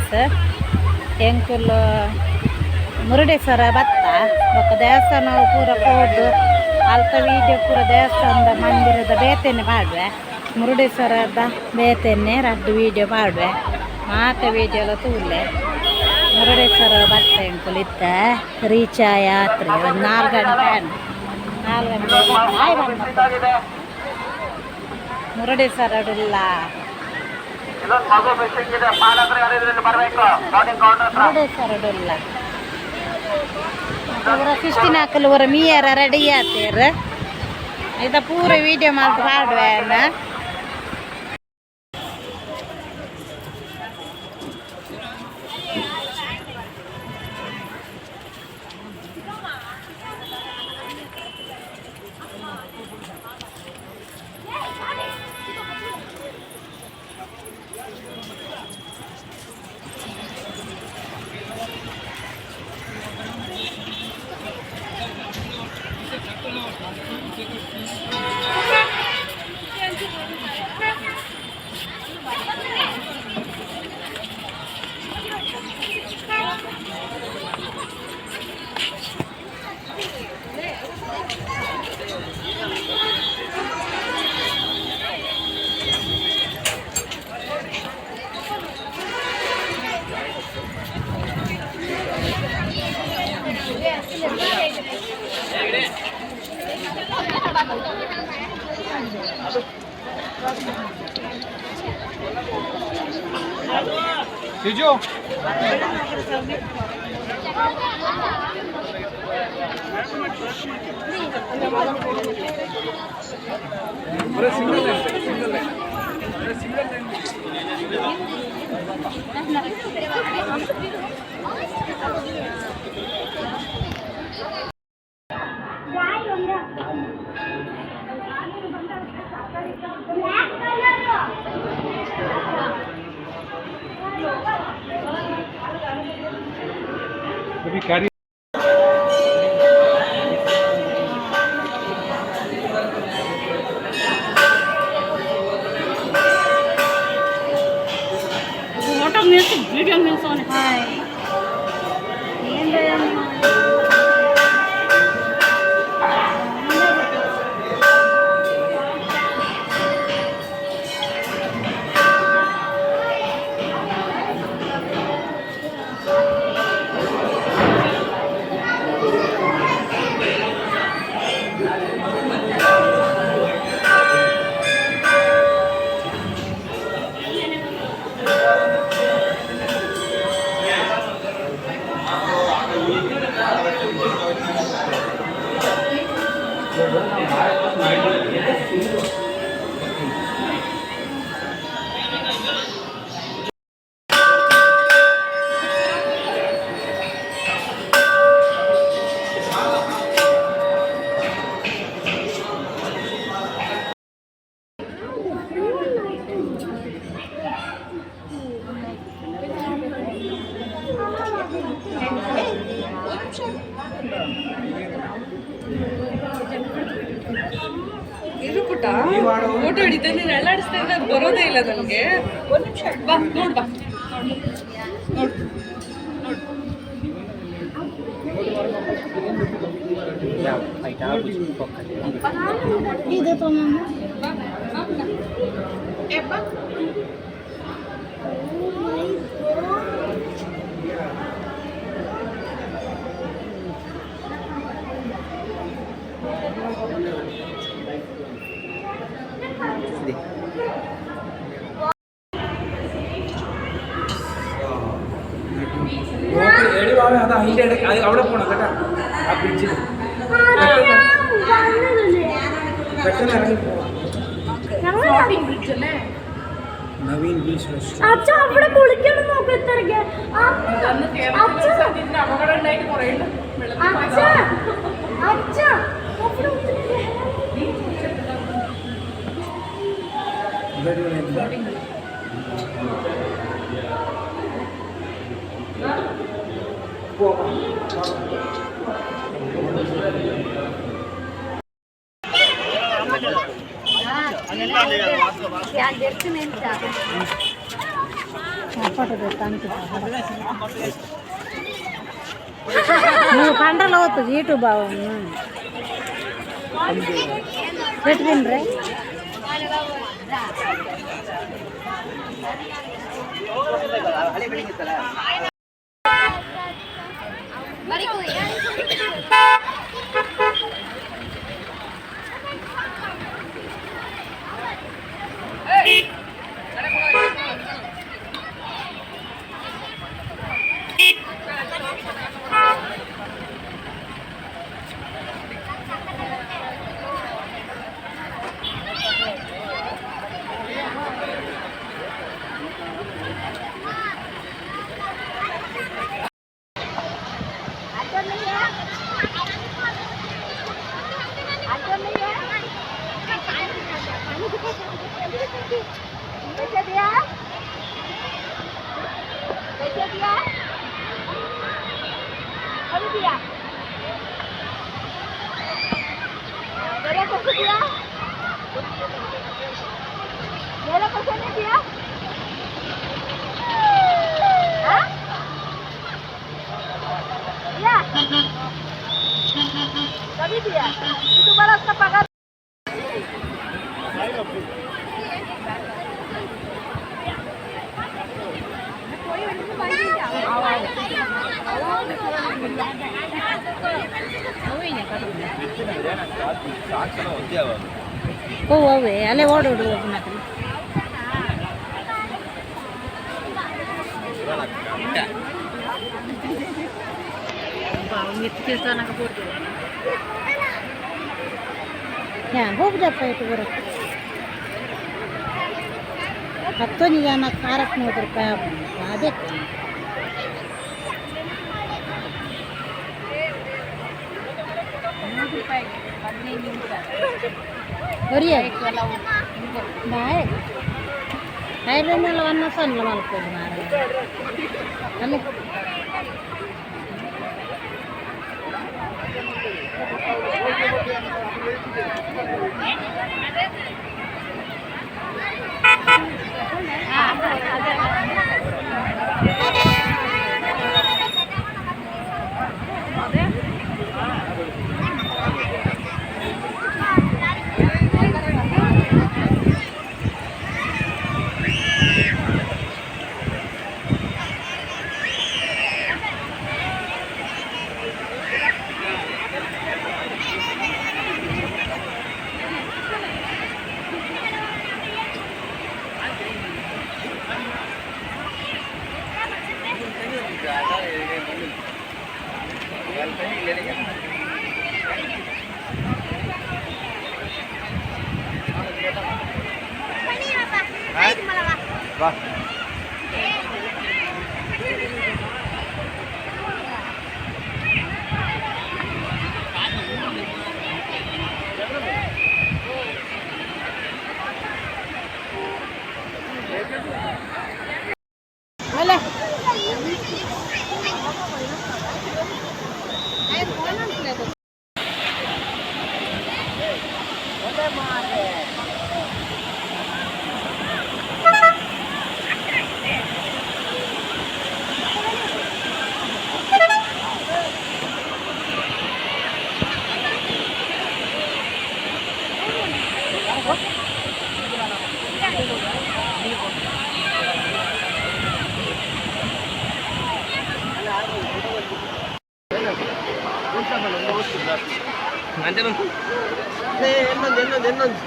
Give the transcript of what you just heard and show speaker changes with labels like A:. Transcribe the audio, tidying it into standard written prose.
A: Friends ಎಂಕುಲು ಮುರುಡೇಶ್ವರ ಬತ್ತ ಬೊಕ್ಕ ದೇವಸ್ಥಾನ ಪೂರ ಹೋದು ಅಲ್ಪ ವೀಡಿಯೋ ಪೂರ ದೇವಸ್ಥಾನದ ಮಂದಿರದ ಬೇತೆನೆ ಮಾಡುವೆ ಮುರುಡೇಶ್ವರದ ಬೇತೆನೆ ರಡ್ಡು ವೀಡಿಯೋ ಮಾಡುವೆ ಮಾತ ವೀಡಿಯೋ ಎಲ್ಲ ತೂಲೆ ಮುರುಡೇಶ್ವರ ಬತ್ತ ಎಂಕುಲು ಇತ್ತ ರೀಚ ಯಾತ್ರೆ ಒಂದು 4 ಗಂಟೆ ಮುರುಡೇಶ್ವರಡುಲ್ಲ ಮುರುಡೇಶ್ವರಡುಲ್ಲ ಪೂರ 15 ಹಾಕಲು ಪೂರ ಮೀಯರ ರೆಡಿ ಆತೇರ ಇದ ಪೂರ ವೀಡಿಯೋ ಮಾಡಿ ಮಾಡುವೆ
B: Sijo. Tapi kari
A: फोटो में से वीडियो में सोने हाय ಫೋಟೋ ಹಿಡಿತಾನೆ ಅಲ್ಲಾಡಿಸ್ತಾ ಇದ್ದ ಬರೋದೇ ಇಲ್ಲ ನನಗೆ ಒಂದು ನಿಮಿಷ ಬಾ ನೋಡ್ ಬಾ ನೋಡ್
B: അവിടെ പോണം കേട്ടാ ആ ബ്രിഡ്ജിൽ പെട്ടെന്ന് ഇറങ്ങി പോവാം നവീൻ ബീച്ച്
C: അച്ഛാ അവിടെ കുളിക്കണം നോക്ക് എത്ര
A: അപകടം ഉണ്ടായിട്ട് കുറേ
C: അച്ഛാ അച്ഛാ
A: ఫోటో నువ్వు పంటలు అవుతుంది యూట్యూబ్ బాగుంది పెట్టి తిండ్రే
C: Itu balas kepakat.
A: ಹೋವೆ ಅಲ್ಲೇ ಓಡೋಡು ಮಾತ್ರ ಹೋಗ್ದಪ್ಪ ಇಟ್ಟು ಬರುತ್ತೆ 10 ಜನ ಕಾರಕ್ಕೆ 30 ರೂಪಾಯಿ ಅದೇ ಬರೀ ಬಾಯ್ ಐರನ್ನೆಲ್ಲ ಅನ್ನ ಸಣ್ಣ ಮಲ್ಕೋದು ಮಾರ ಅಲ್ಲಿ
B: Va.
A: Vale.
B: ಎನ್ನೊಂದು